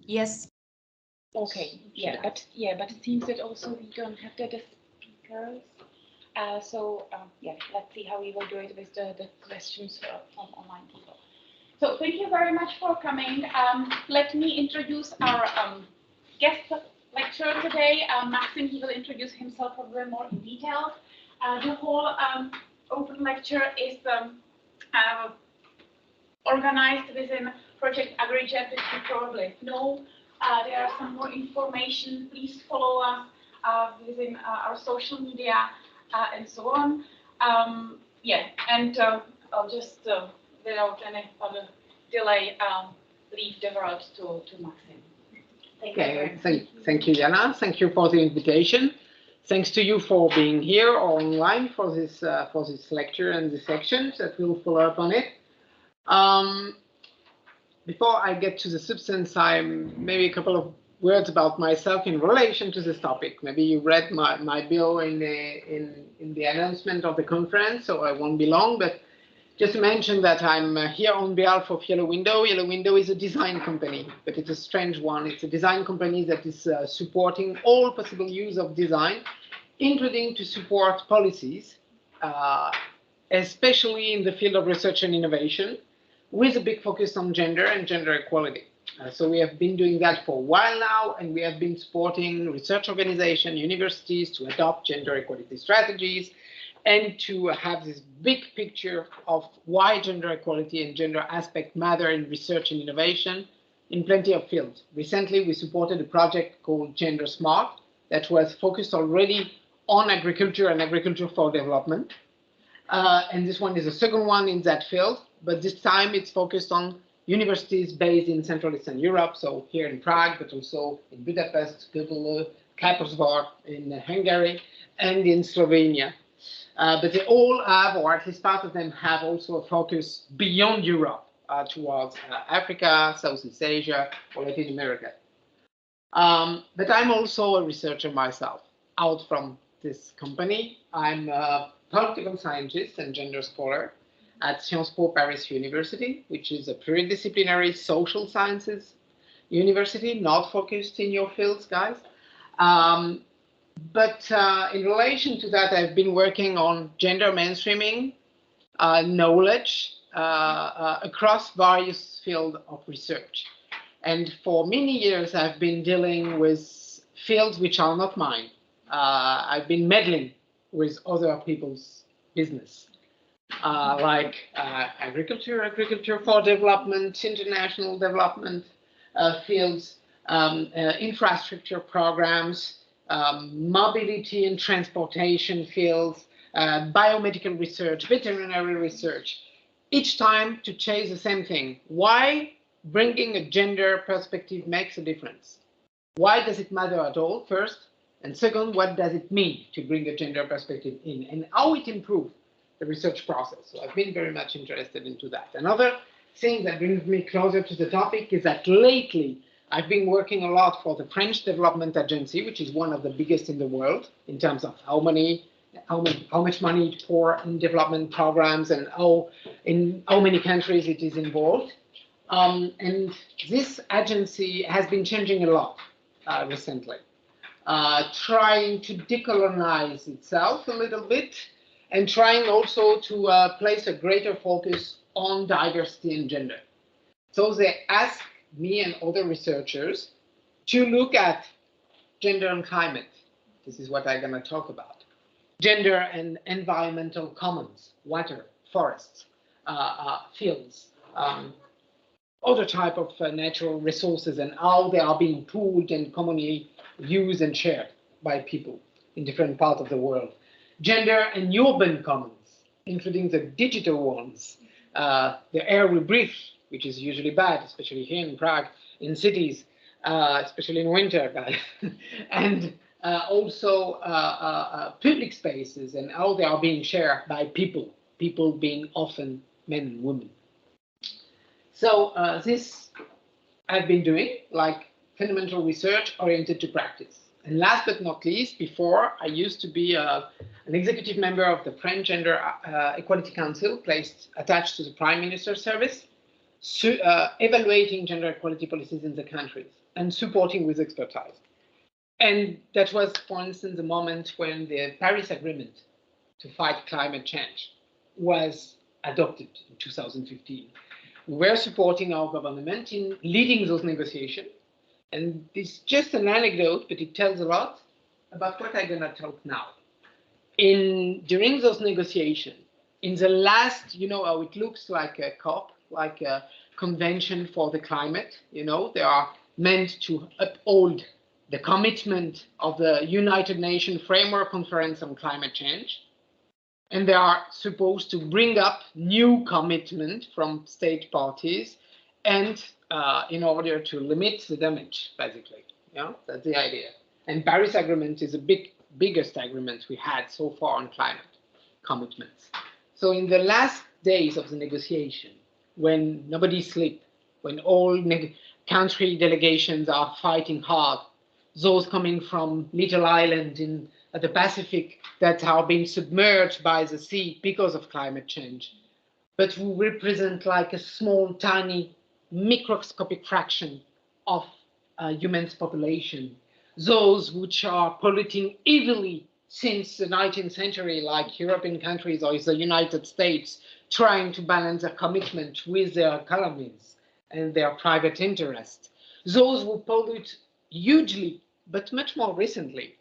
Yes. Okay. But it seems that also we don't have the speakers. Let's see how we will do it with the questions from online people. So thank you very much for coming. Let me introduce our guest lecturer today. Maxime, he will introduce himself a little more in detail. The whole open lecture is organized within Project AGRIGEP, which you probably know. There are some more information. Please follow us within our social media and so on. I'll just, without any other delay, leave the word to Maxime. Thank you, Jana. Thank you for the invitation. Thanks to you for being here or online for this lecture and the sections that will follow up on it. Before I get to the substance, maybe a couple of words about myself in relation to this topic. Maybe you read my bio in the announcement of the conference, so I won't be long, but just to mention that I'm here on behalf of Yellow Window. Yellow Window is a design company, but it's a strange one. It's a design company that is supporting all possible use of design, including to support policies, especially in the field of research and innovation, with a big focus on gender and gender equality. So we have been doing that for a while now, and we have been supporting research organizations, universities to adopt gender equality strategies, and to have this big picture of why gender equality and gender aspect matter in research and innovation in plenty of fields. Recently, we supported a project called Gender Smart that was focused already on agriculture and agriculture for development. And this one is the second one in that field, but this time it's focused on universities based in Central Eastern Europe, so here in Prague, but also in Budapest, Kaposvár in Hungary, and in Slovenia. But they all have, or at least part of them have, also a focus beyond Europe towards Africa, Southeast Asia, or Latin America. But I'm also a researcher myself. Out from this company, I'm a political scientist and gender scholar at Sciences Po Paris University, which is a pluridisciplinary social sciences university, not focused in your fields, guys. But in relation to that, I've been working on gender mainstreaming knowledge across various fields of research. And for many years, I've been dealing with fields which are not mine. I've been meddling with other people's business, like agriculture for development, international development fields, infrastructure programs, mobility and transportation fields, biomedical research, veterinary research, each time to chase the same thing. Why bringing a gender perspective makes a difference? Why does it matter at all, first? And second, what does it mean to bring a gender perspective in, and how it improves the research process? So I've been very much interested into that. Another thing that brings me closer to the topic is that lately I've been working a lot for the French Development Agency, which is one of the biggest in the world in terms of how much money it pours in development programs and in how many countries it is involved. And this agency has been changing a lot recently, trying to decolonize itself a little bit and trying also to place a greater focus on diversity and gender. So they ask me and other researchers to look at gender and climate. This is what I'm going to talk about. Gender and environmental commons, water, forests, fields, other type of natural resources and how they are being pooled and commonly used and shared by people in different parts of the world. Gender and urban commons, including the digital ones, the air we breathe, which is usually bad, especially here in Prague, in cities, especially in winter, guys, and also public spaces and how they are being shared by people being often men and women. So this I've been doing, like fundamental research oriented to practice. And last but not least, before I used to be an executive member of the French Gender Equality Council, attached to the Prime Minister's service. evaluating gender equality policies in the countries and supporting with expertise. And that was, for instance, the moment when the Paris Agreement to fight climate change was adopted in 2015. We were supporting our government in leading those negotiations. And this is just an anecdote, but it tells a lot about what I'm going to talk now. During those negotiations, in the last, you know how it looks like a COP, like a convention for the climate, you know, they are meant to uphold the commitment of the United Nations Framework Conference on Climate Change. And they are supposed to bring up new commitment from state parties and in order to limit the damage, basically. Yeah, that's the idea. And Paris Agreement is the biggest agreement we had so far on climate commitments. So in the last days of the negotiation, when nobody sleeps, when all country delegations are fighting hard, those coming from little islands in the Pacific that are being submerged by the sea because of climate change, but who represent like a small, tiny, microscopic fraction of human's population. Those which are polluting evilly since the 19th century, like European countries or the United States, trying to balance their commitment with their economies and their private interests. Those who pollute hugely, but much more recently,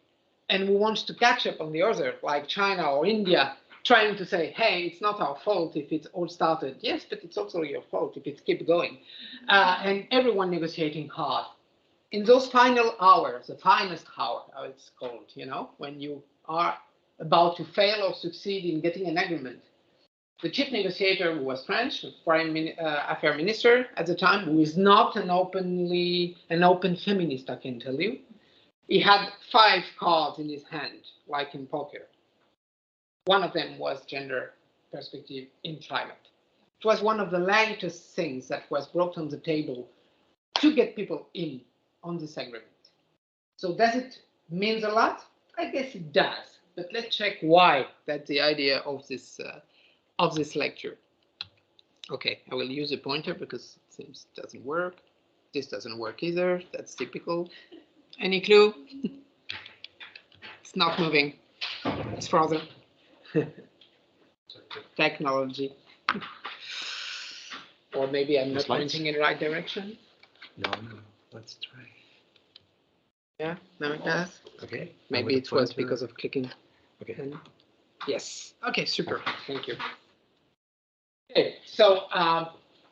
and who wants to catch up on the other, like China or India, trying to say, hey, it's not our fault if it's all started. Yes, but it's also your fault if it keeps going. And everyone negotiating hard. In those final hours, the finest hour, how it's called, you know, when you are about to fail or succeed in getting an agreement, the chief negotiator, who was French, the foreign affairs minister at the time, who is not an open feminist, I can tell you, he had 5 cards in his hand, like in poker. One of them was gender perspective in climate. It was one of the latest things that was brought on the table to get people in on this agreement. So does it mean a lot? I guess it does. But let's check why that's the idea of this lecture. Okay, I will use a pointer because it seems it doesn't work. This doesn't work either. That's typical. Any clue? It's not moving. It's frozen. Technology. Or maybe I'm not pointing in the right direction. No, let's try. Yeah, now it does. Okay. Maybe it was because of clicking. Okay. Yes. Okay, super. Thank you. Okay, so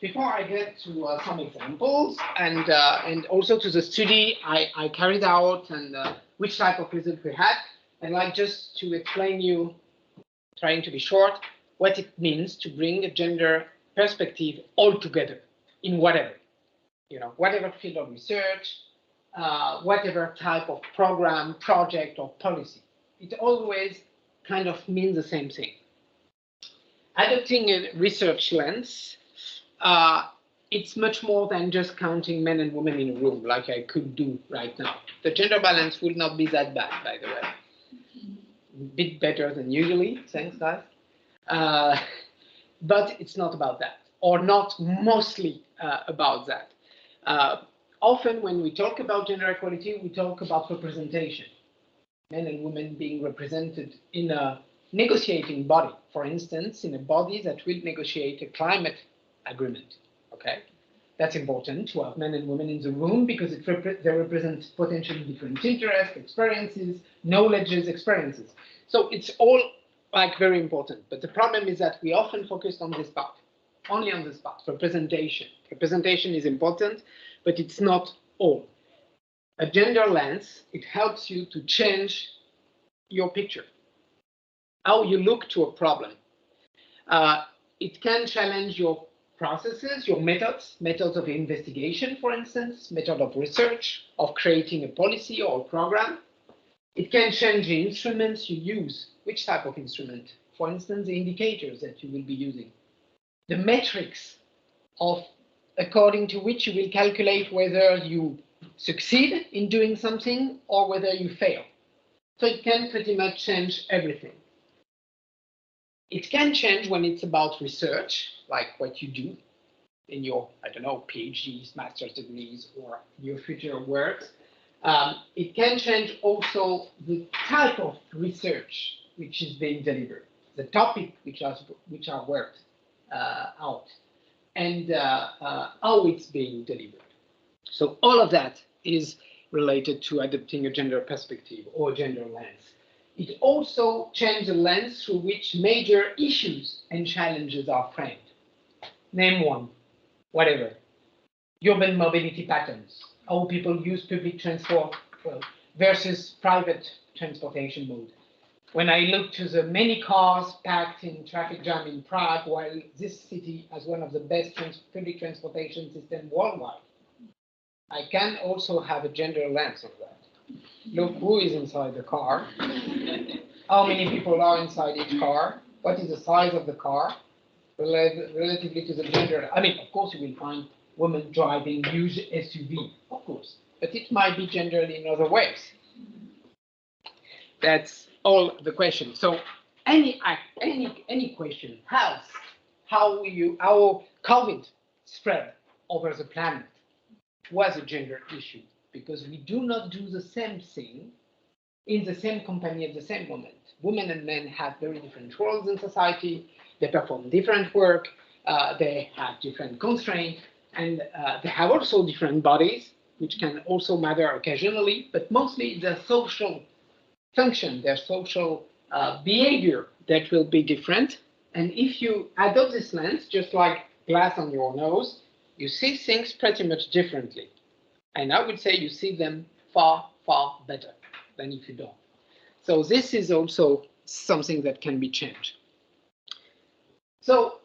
before I get to some examples and also to the study I carried out and which type of result we had, I'd like just to explain you, trying to be short, what it means to bring a gender perspective all together in whatever, you know, whatever field of research, whatever type of program, project, or policy. It always kind of means the same thing. Adopting a research lens, it's much more than just counting men and women in a room like I could do right now. The gender balance will not be that bad, by the way. A bit better than usually, thanks guys. But it's not about that, or not mostly about that. Often when we talk about gender equality, we talk about representation. Men and women being represented in a negotiating body, for instance, in a body that will negotiate a climate agreement. Okay, that's important to have men and women in the room because they represent potentially different interests, experiences, knowledges, experiences. So it's all like very important. But the problem is that we often focus on this part, only on this part, representation. Representation is important, but it's not all. A gender lens, it helps you to change your picture, how you look to a problem. It can challenge your processes, your methods of investigation, for instance, method of research, of creating a policy or a program. It can change the instruments you use. Which type of instrument? For instance, the indicators that you will be using. The metrics according to which you will calculate whether you succeed in doing something or whether you fail. So it can pretty much change everything. It can change when it's about research, like what you do. in your, I don't know, PhDs, master's degrees, or your future works. It can change also the type of research which is being delivered, the topic which are worked out, and how it's being delivered. So all of that is related to adopting a gender perspective or gender lens. It also changes the lens through which major issues and challenges are framed. Name one, whatever. Urban mobility patterns, how people use public transport versus private transportation mode. When I look to the many cars packed in traffic jam in Prague, while this city has one of the best public transportation systems worldwide, I can also have a gender lens of that. Look who is inside the car, how many people are inside each car, what is the size of the car, relatively to the gender. I mean, of course, you will find women driving huge SUV, of course, but it might be gendered in other ways. That's all the question. So any question, how COVID spread over the planet was a gender issue, because we do not do the same thing in the same company at the same moment. Women and men have very different roles in society. They perform different work. They have different constraints, and they have also different bodies, which can also matter occasionally, but mostly their social function, their social behavior that will be different. And if you adopt this lens, just like glass on your nose, you see things pretty much differently. And I would say you see them far, far better than if you don't. So this is also something that can be changed. So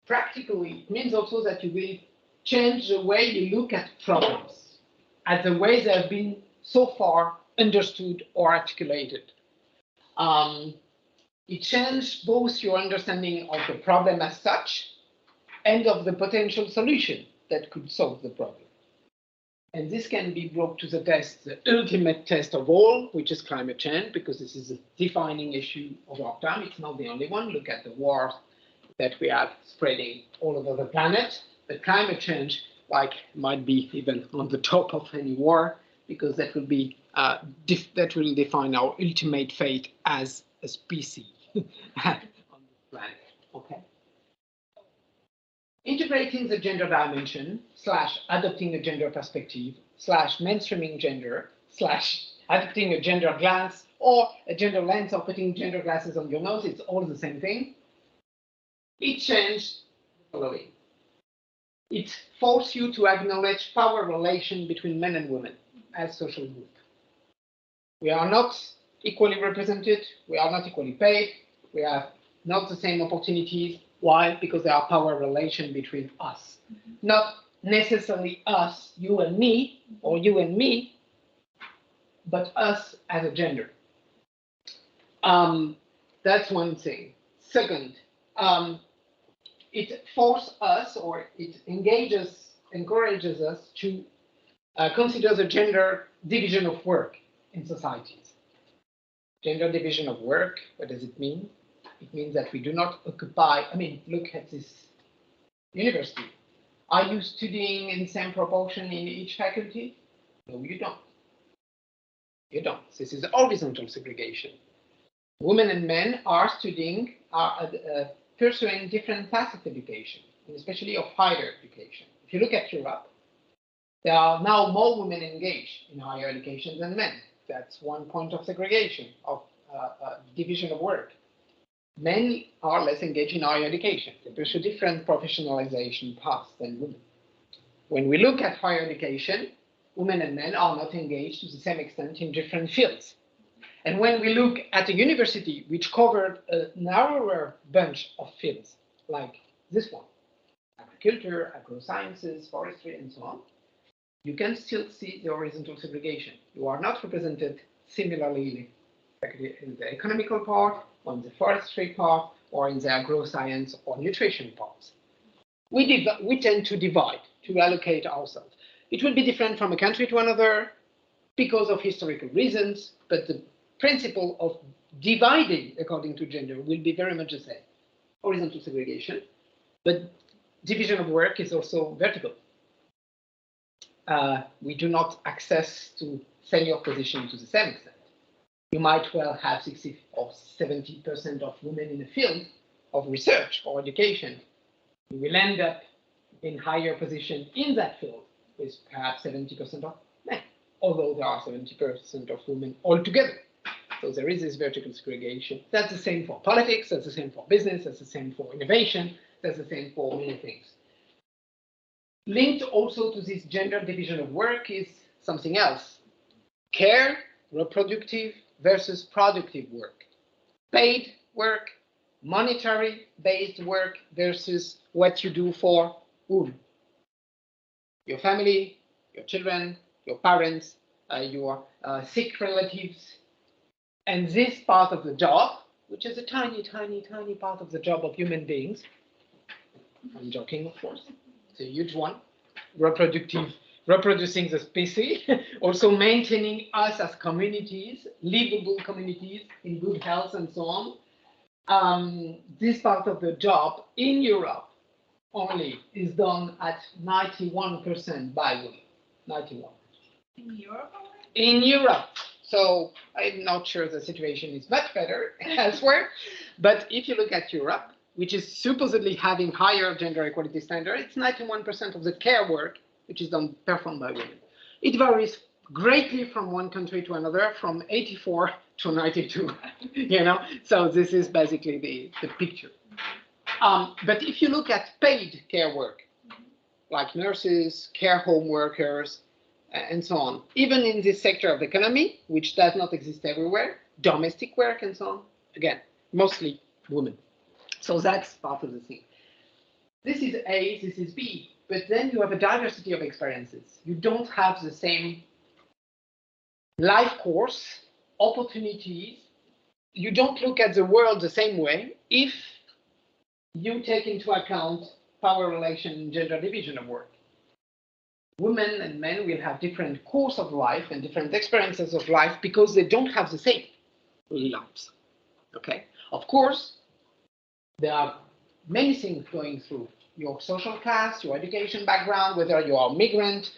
practically, it means also that you will change the way you look at problems, at the way they have been so far understood or articulated. It changed both your understanding of the problem as such and of the potential solution that could solve the problem. And this can be brought to the test, the ultimate test of all, which is climate change, because this is a defining issue of our time. It's not the only one. Look at the wars that we have spreading all over the planet. But climate change, might be even on the top of any war, because that will be that will define our ultimate fate as a species on the planet. Okay. Integrating the gender dimension / adopting a gender perspective / mainstreaming gender / adopting a gender glass or a gender lens or putting gender glasses on your nose, it's all the same thing. It changed the following. It forced you to acknowledge power relation between men and women as social group. We are not equally represented, we are not equally paid, we have not the same opportunities. Why? Because there are power relations between us. Not necessarily us, you and me, or you and me, but us as a gender. That's one thing. Second, it forces us, or it encourages us to consider the gender division of work in societies. Gender division of work, what does it mean? It means that we do not occupy, look at this university. Are you studying in the same proportion in each faculty? No, you don't. You don't. This is horizontal segregation. Women and men are studying, pursuing different paths of education, and especially of higher education. If you look at Europe, there are now more women engaged in higher education than men. That's one point of segregation, of division of work. Men are less engaged in higher education. They pursue different professionalization paths than women. When we look at higher education, women and men are not engaged to the same extent in different fields. And when we look at a university which covered a narrower bunch of fields, like this one, agriculture, agrosciences, forestry, and so on, you can still see the horizontal segregation. You are not represented similarly in the economical part, on the forestry part, or in the agroscience or nutrition parts. We tend to divide, to allocate ourselves. It will be different from a country to another because of historical reasons, but the principle of dividing according to gender will be very much the same. Horizontal segregation, but division of work is also vertical. We do not access to senior position to the same extent. You might well have 60 or 70% of women in the field of research or education. You will end up in higher position in that field with perhaps 70% of men, although there are 70% of women altogether. So there is this vertical segregation. That's the same for politics, that's the same for business, that's the same for innovation, that's the same for many things. Linked also to this gender division of work is something else. Care, reproductive versus productive work. Paid work, monetary-based work versus what you do for whom? Your family, your children, your parents, your sick relatives. And this part of the job, which is a tiny, tiny, tiny part of the job of human beings, I'm joking, of course, it's a huge one, reproducing the species, also maintaining us as communities, livable communities in good health and so on. This part of the job in Europe only is done at 91% by women. 91. In Europe? In Europe. So I'm not sure the situation is much better elsewhere. But if you look at Europe, which is supposedly having higher gender equality standards, it's 91% of the care work which is performed by women. It varies greatly from one country to another, from 84 to 92. So this is basically the picture. But if you look at paid care work, like nurses, care home workers, and so on, even in this sector of the economy, which does not exist everywhere, domestic work and so on, again, mostly women. So that's part of the thing. This is A, this is B, but then you have a diversity of experiences. You don't have the same life course, opportunities. You don't look at the world the same way if you take into account power relation and gender division of work. Women and men will have different course of life and different experiences of life because they don't have the same lives. Okay? Of course, there are many things going through your social class, your education background, whether you are a migrant,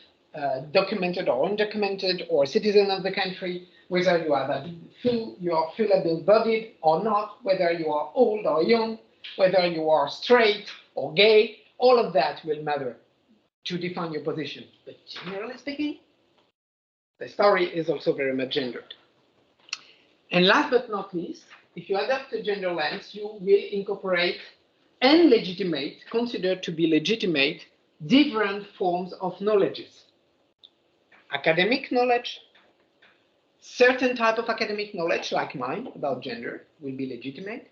documented or undocumented, or a citizen of the country, whether you are fully able-bodied or not, whether you are old or young, whether you are straight or gay, all of that will matter to define your position. But generally speaking, the story is also very much gendered. And last but not least, if you adopt a gender lens, you will incorporate and legitimate, consider to be legitimate, different forms of knowledges. Academic knowledge, certain type of academic knowledge, like mine, about gender, will be legitimate.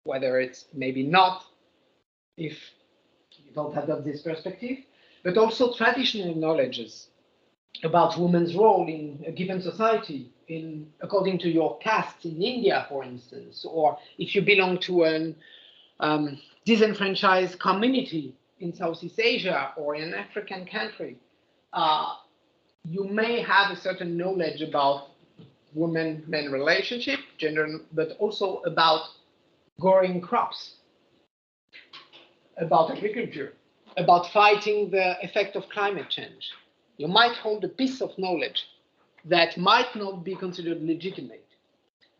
Whether it's maybe not, if you don't adopt this perspective, but also traditional knowledges about women's role in a given society, according to your caste in India, for instance, or if you belong to an disenfranchised community in Southeast Asia or in an African country, you may have a certain knowledge about women-men relationship, gender, but also about growing crops, about agriculture, about fighting the effect of climate change. You might hold a piece of knowledge that might not be considered legitimate,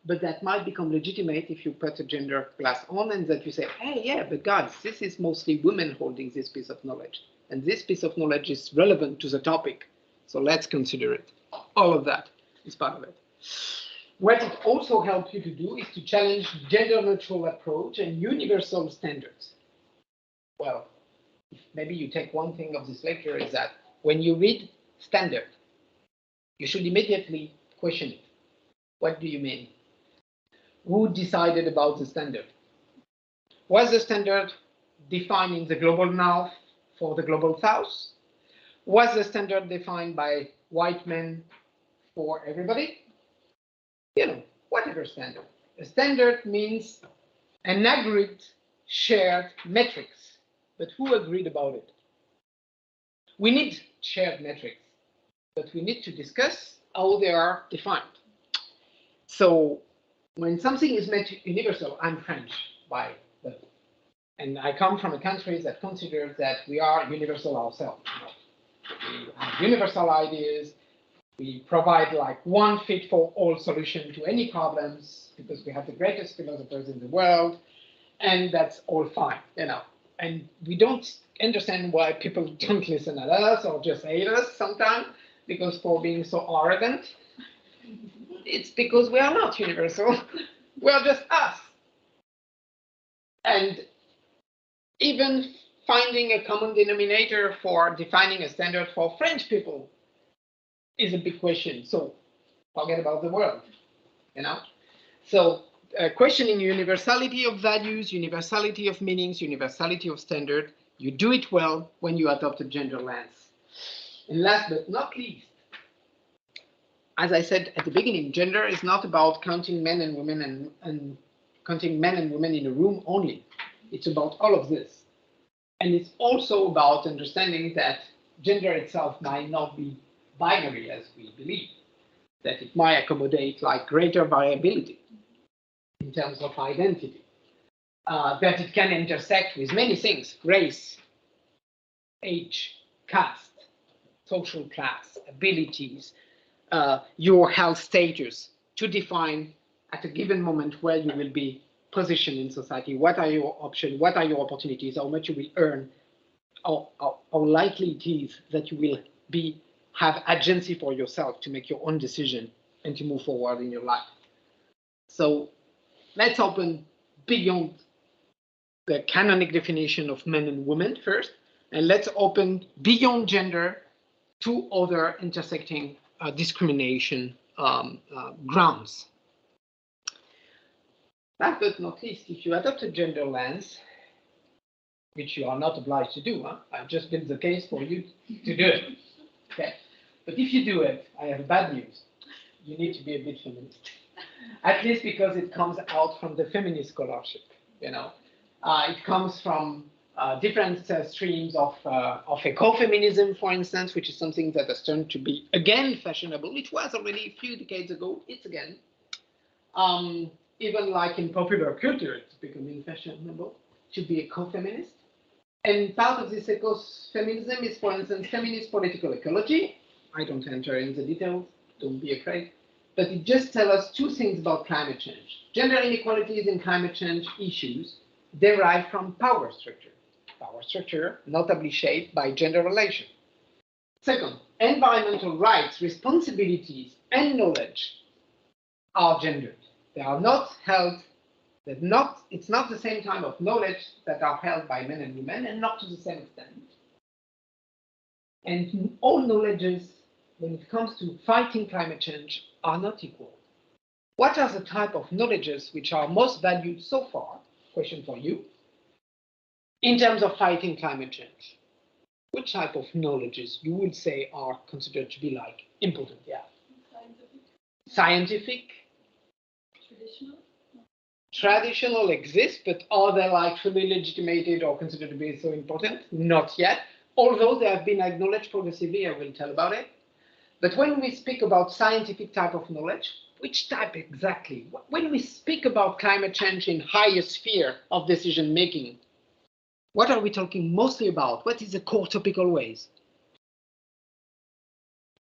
but that might become legitimate if you put a gender glass on and that you say, hey, yeah, but guys, this is mostly women holding this piece of knowledge. And this piece of knowledge is relevant to the topic. So let's consider it. All of that is part of it. What it also helps you to do is to challenge gender-neutral approach and universal standards. Well, maybe you take one thing of this lecture is that when you read standard, you should immediately question it. What do you mean? Who decided about the standard? Was the standard defined in the global north for the global south? Was the standard defined by white men for everybody? Whatever standard. A standard means an agreed, shared metrics. But who agreed about it? We need shared metrics, but we need to discuss how they are defined. So when something is made universal, I'm French by the way, And I come from a country that considers that we are universal ourselves. We have universal ideas. We provide like one fit for all solution to any problems because we have the greatest philosophers in the world, and that's all fine, And we don't understand why people don't listen at us or just hate us sometimes because for being so arrogant. It's because we are not universal. We are just us. And even finding a common denominator for defining a standard for French people is a big question. So forget about the world, So questioning universality of values, universality of meanings, universality of standard, you do it well when you adopt a gender lens. And last but not least, as I said at the beginning, gender is not about counting men and women and counting men and women in a room only. It's about all of this. And it's also about understanding that gender itself might not be binary as we believe, that it might accommodate like greater variability in terms of identity, that it can intersect with many things, race, age, caste, social class, abilities, your health status, to define at a given moment where you will be positioned in society, what are your options, what are your opportunities, how much you will earn, how likely it is that you will have agency for yourself to make your own decision and to move forward in your life. So let's open beyond the canonic definition of men and women first, and let's open beyond gender to other intersecting discrimination grounds. Last but not least, if you adopt a gender lens, which you are not obliged to do, I've just built the case for you to do it. Okay, but if you do it, I have bad news. You need to be a bit feminist, at least because it comes out from the feminist scholarship. It comes from different streams of ecofeminism, for instance, which is something that has turned to be again fashionable. It was already a few decades ago. It's again. Even like in popular culture, it's becoming fashionable to be ecofeminist. And part of this ecofeminism is, for instance, feminist political ecology. I don't enter in the details, don't be afraid. But it just tells us two things about climate change. Gender inequalities in climate change issues derive from power structure notably shaped by gender relations. Second, environmental rights, responsibilities, and knowledge are gendered. They are not held, it's not the same type of knowledge that are held by men and women, and not to the same extent. And all knowledges, when it comes to fighting climate change, are not equal. What are the type of knowledges which are most valued so far? Question for you. In terms of fighting climate change, which type of knowledges you would say are considered to be like important? Yeah. Scientific. Traditional exists, but are they like fully legitimated or considered to be so important? Not yet, although they have been acknowledged progressively. I will tell about it. But when we speak about scientific type of knowledge, which type exactly? When we speak about climate change in higher sphere of decision making, what are we talking mostly about? What is the core topical ways?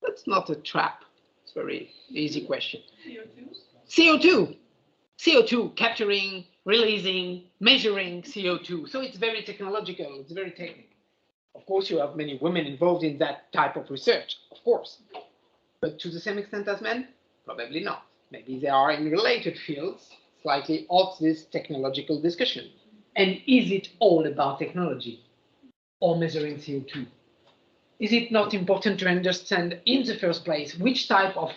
That's not a trap. It's a very easy question. CO2. CO2, capturing, releasing, measuring CO2. So it's very technological, it's very technical. Of course, you have many women involved in that type of research, of course. But to the same extent as men? Probably not. Maybe they are in related fields, slightly off this technological discussion. And is it all about technology or measuring CO2? Is it not important to understand in the first place which type of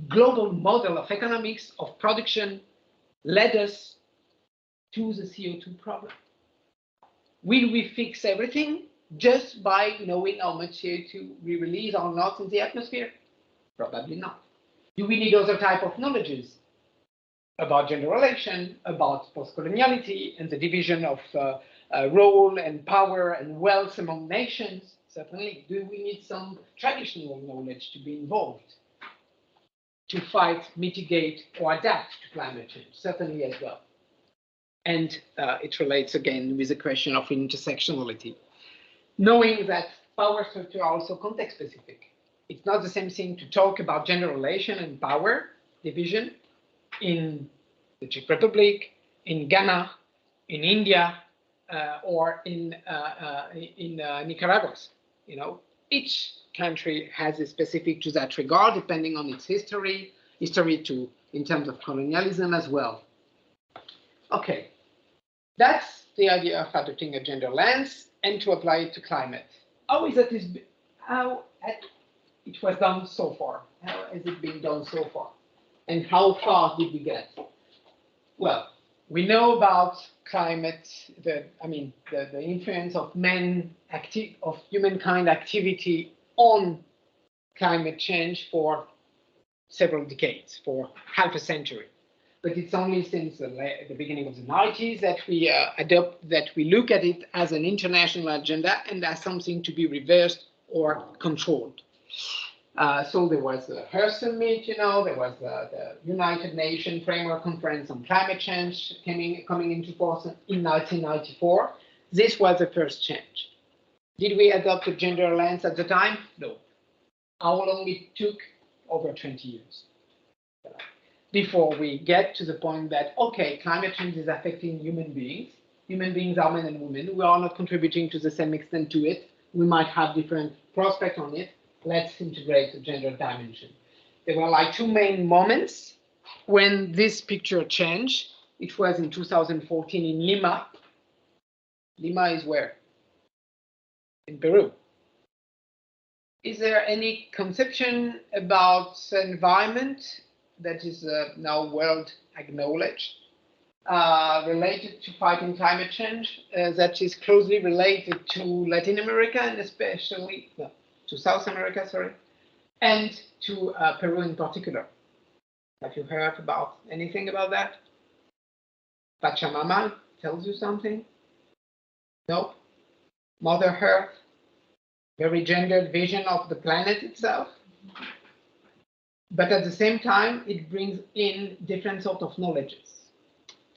global model of economics, of production, led us to the CO2 problem? Will we fix everything just by knowing how much CO2 we release or not in the atmosphere? Probably not. Do we need other type of knowledges about gender relation, about post-coloniality and the division of role and power and wealth among nations? Certainly. Do we need some traditional knowledge to be involved to fight, mitigate, or adapt to climate change? Certainly as well. And it relates again with the question of intersectionality. Knowing that power structure are also context specific. It's not the same thing to talk about gender relation and power division in the Czech Republic, in Ghana, in India, or in Nicaragua. You know, each country has a specific to that regard, depending on its history too, in terms of colonialism as well. Okay, that's the idea of adopting a gender lens and to apply it to climate. How is it was done so far? How has it been done so far? And how far did we get? Well, we know about climate, the influence of humankind activity on climate change for several decades, for half a century. But it's only since the beginning of the 90s that we look at it as an international agenda and as something to be reversed or controlled. So there was the Earth Summit, you know, there was the United Nations Framework Conference on Climate Change coming into force in 1994. This was the first change. Did we adopt a gender lens at the time? No. How long it took? Over 20 years. Before we get to the point that, okay, climate change is affecting human beings. Human beings are men and women. We are not contributing to the same extent to it. We might have different prospects on it. Let's integrate the gender dimension. There were like two main moments when this picture changed. It was in 2014 in Lima. Lima is where? In Peru. Is there any conception about the environment that is now world acknowledged related to fighting climate change that is closely related to Latin America and especially to South America, sorry, and to Peru in particular? Have you heard about anything about that? Pachamama tells you something? No? Mother Earth? Very gendered vision of the planet itself. But at the same time, it brings in different sorts of knowledges,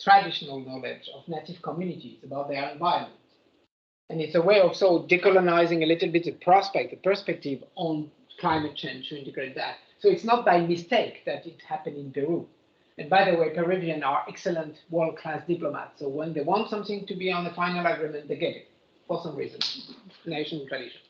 traditional knowledge of native communities about their environment. And it's a way of so decolonizing a little bit the perspective on climate change to integrate that. So it's not by mistake that it happened in Peru. And by the way, Peruvians are excellent world-class diplomats. So when they want something to be on the final agreement, they get it for some reason, national tradition.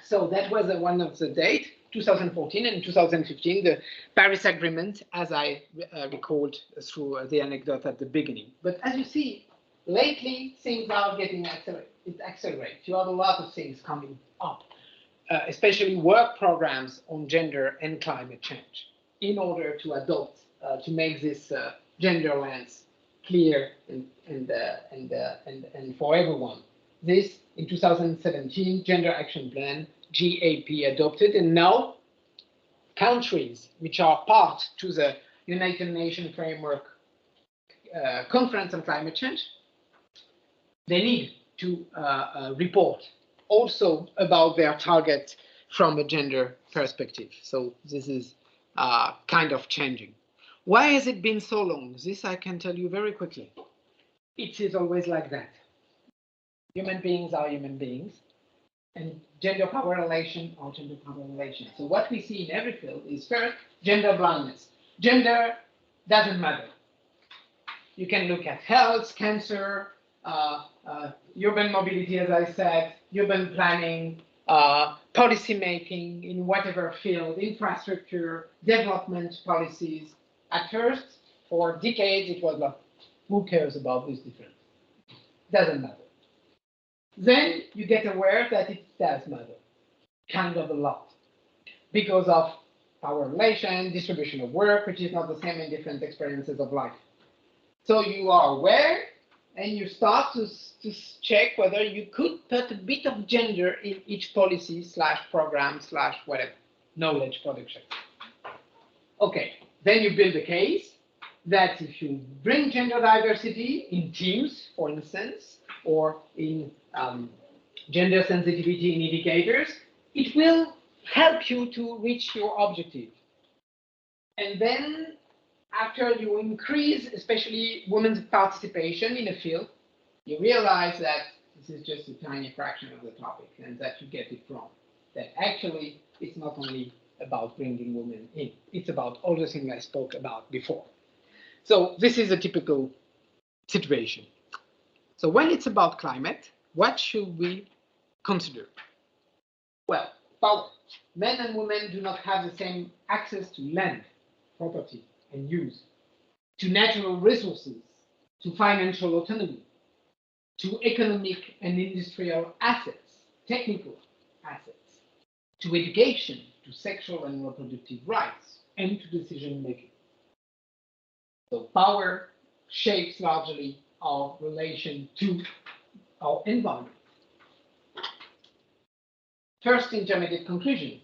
So that was one of the dates, 2014 and 2015, the Paris Agreement, as I recalled through the anecdote at the beginning. But as you see, lately things are getting accelerated. It accelerates. You have a lot of things coming up, especially work programs on gender and climate change, in order to adopt, to make this gender lens clear and for everyone. This, in 2017, Gender Action Plan, GEP, adopted, and now countries which are part to the United Nations Framework Conference on Climate Change, they need to report also about their target from a gender perspective. So this is kind of changing. Why has it been so long? This I can tell you very quickly. It is always like that. Human beings are human beings, and gender power relations are gender power relations. So what we see in every field is first, gender blindness. Gender doesn't matter. You can look at health, cancer, urban mobility, as I said, urban planning, policy making in whatever field, infrastructure, development policies. At first, for decades, it was like, who cares about this difference? Doesn't matter. Then you get aware that it does matter, kind of a lot, because of power relation, distribution of work, which is not the same in different experiences of life. So you are aware, and you start to check whether you could put a bit of gender in each policy / program / whatever, knowledge production. Okay, then you build a case that if you bring gender diversity in teams, for instance, or in gender sensitivity in indicators, it will help you to reach your objective. And then after you increase, especially women's participation in a field, you realize that this is just a tiny fraction of the topic and that you get it wrong. That actually it's not only about bringing women in, it's about all the things I spoke about before. So this is a typical situation. So when it's about climate, what should we consider? Well, power. Men and women do not have the same access to land, property, and use, to natural resources, to financial autonomy, to economic and industrial assets, technical assets, to education, to sexual and reproductive rights, and to decision making. So power shapes largely our relation to our environment. First intermediate conclusion.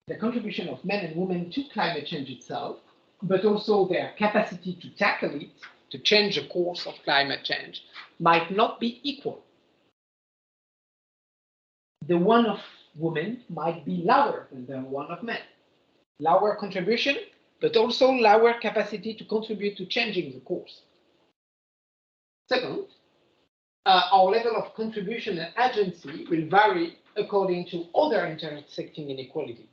The contribution of men and women to climate change itself, but also their capacity to tackle it, to change the course of climate change, might not be equal. The one of women might be lower than the one of men. Lower contribution, but also lower capacity to contribute to changing the course. Second, our level of contribution and agency will vary according to other intersecting inequality.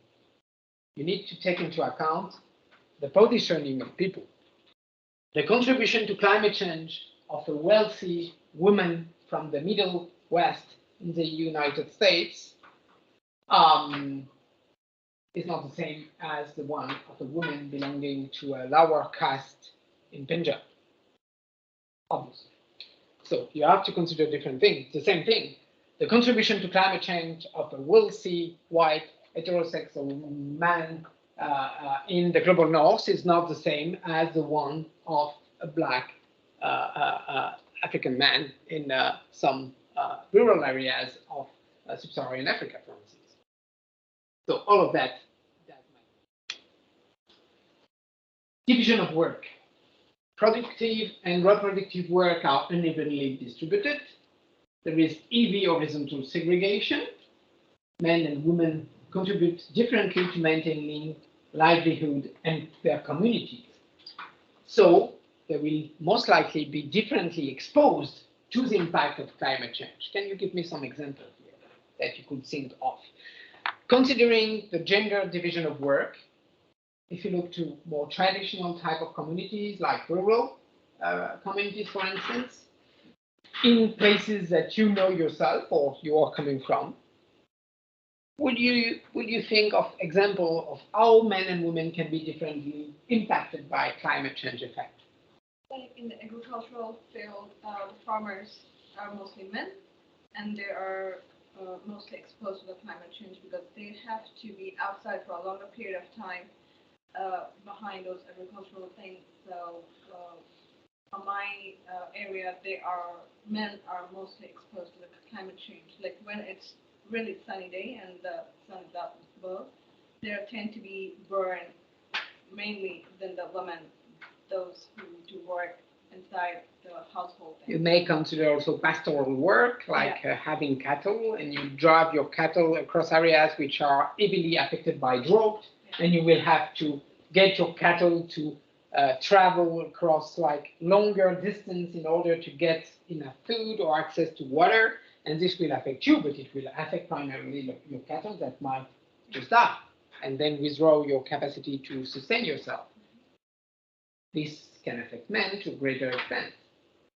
You need to take into account the positioning of people. The contribution to climate change of a wealthy woman from the Middle West in the United States is not the same as the one of a woman belonging to a lower caste in Punjab, obviously. So you have to consider different things. The same thing, the contribution to climate change of a wealthy, white, heterosexual man in the global north is not the same as the one of a black African man in some rural areas of sub-Saharan Africa, for instance. So all of that does matter. Division of work. Productive and reproductive work are unevenly distributed. There is heavy horizontal segregation. Men and women contribute differently to maintaining livelihood and their communities. So they will most likely be differently exposed to the impact of climate change. Can you give me some examples here that you could think of? Considering the gender division of work, if you look to more traditional type of communities like rural communities, for instance, in places that you know yourself or you are coming from, would you think of example of how men and women can be differently impacted by climate change effect? Like in the agricultural field, the farmers are mostly men, and they are mostly exposed to the climate change because they have to be outside for a longer period of time behind those agricultural things. So in my area, men are mostly exposed to the climate change. Like when it's really sunny day and the sun is up above, they tend to be burned mainly than the women, those who do work inside the household. You may consider also pastoral work, like having cattle, and you drive your cattle across areas which are heavily affected by drought, and you will have to get your cattle to travel across like longer distance in order to get enough food or access to water, and this will affect you, but it will affect primarily your cattle that might just die, and then withdraw your capacity to sustain yourself. This can affect men to a greater extent,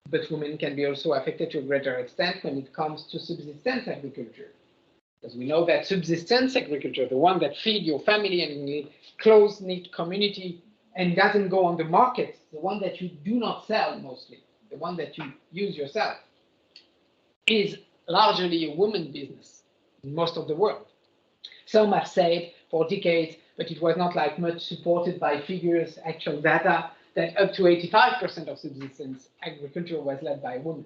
but women can be also affected to a greater extent when it comes to subsistence agriculture. Because we know that subsistence agriculture, the one that feeds your family and need close-knit community and doesn't go on the market, the one that you do not sell mostly, the one that you use yourself, is largely a woman business in most of the world. Some have said for decades, but it was not like much supported by figures, actual data, that up to 85% of subsistence agriculture was led by women.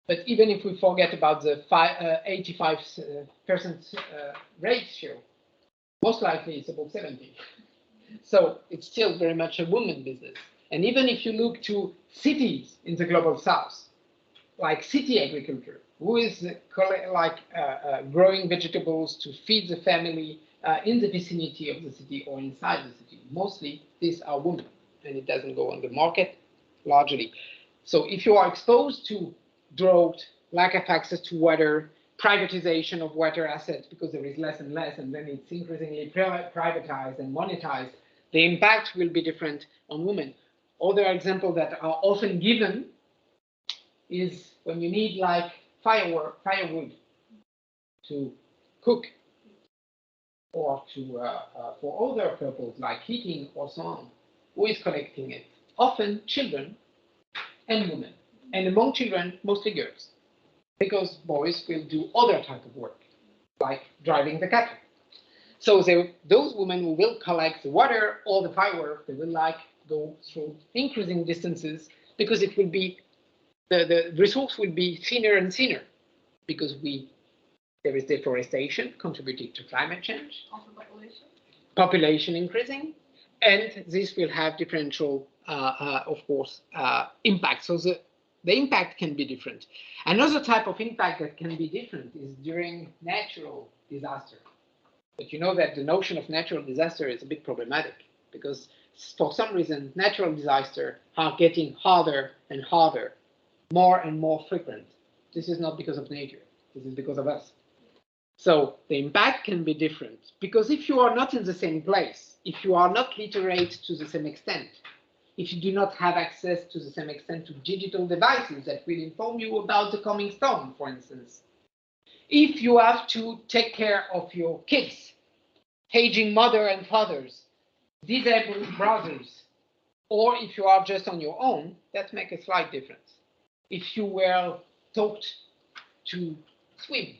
But even if we forget about the 85% ratio, most likely it's above 70. So it's still very much a woman business. And even if you look to cities in the global south, like city agriculture, who is growing vegetables to feed the family in the vicinity of the city or inside the city, mostly these are women. and it doesn't go on the market largely. So if you are exposed to drought, lack of access to water, privatization of water assets because there is less and less, and then it's increasingly privatized and monetized, the impact will be different on women. Other examples that are often given is when you need like firewood to cook, or to for other purposes like heating or so on. Who is collecting it? Often children and women, and among children, mostly girls, because boys will do other type of work, like driving the cattle. So those women who will collect the water or the firework, they will like go through increasing distances because it will be the resource will be thinner and thinner because there is deforestation contributing to climate change, Also population increasing, and this will have differential, of course, impact. So the impact can be different. Another type of impact that can be different is during natural disaster. But you know that the notion of natural disaster is a bit problematic because for some reason natural disasters are getting harder and harder, more and more frequent. This is not because of nature, this is because of us. So the impact can be different because if you are not in the same place, if you are not literate to the same extent, if you do not have access to the same extent to digital devices that will inform you about the coming storm, for instance, if you have to take care of your kids, aging mother and fathers, disabled brothers, or if you are just on your own, that makes a slight difference. If you were taught to swim,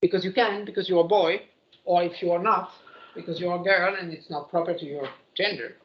because you can, because you're a boy, or if you are not, because you're a girl and it's not proper to your gender,